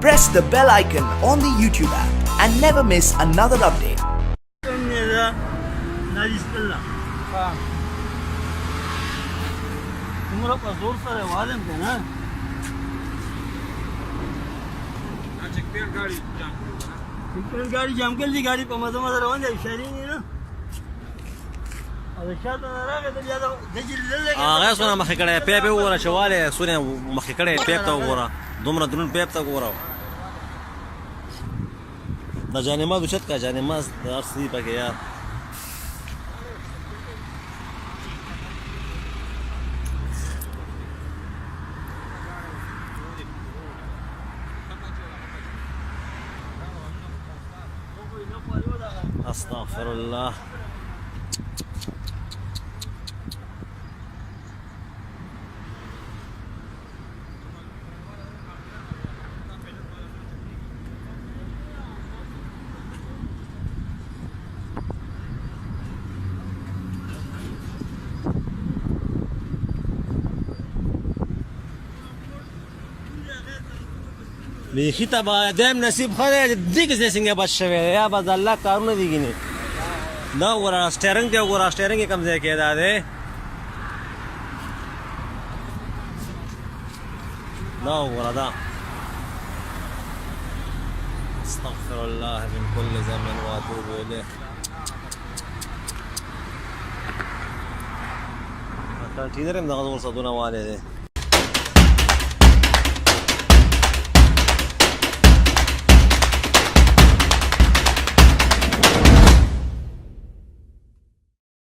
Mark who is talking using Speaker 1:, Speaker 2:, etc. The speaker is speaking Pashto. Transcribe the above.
Speaker 1: Press the bell icon on the YouTube app and never miss another update.
Speaker 2: तुम्हारा पास जोर सारे वादम के ना गाड़ी जाम के लिए गाड़ी पर मजा मजा रवान जाए शहरी नहीं ना अब शायद ना रहा तो ज़्यादा दिल ले
Speaker 3: غير سونا مخكرة بيب ورا شوالي سونا مخكرة بيب تا ورا دومرا درون بيب تا ورا دا جاني ما دوشت کا جاني ما درسي بقى يار استغفر الله بیخی تا با دیم نصیب خواهد دیگه زیسینگه باش شوه یا باز الله کارونه دیگینی دا ورا سټیرنګ دی ورا سټیرنګ کم ځای کې ده دا ورا دا استغفر الله من كل ذنب واتوب اليه تا ټینرم دغه ور صدونه والے ده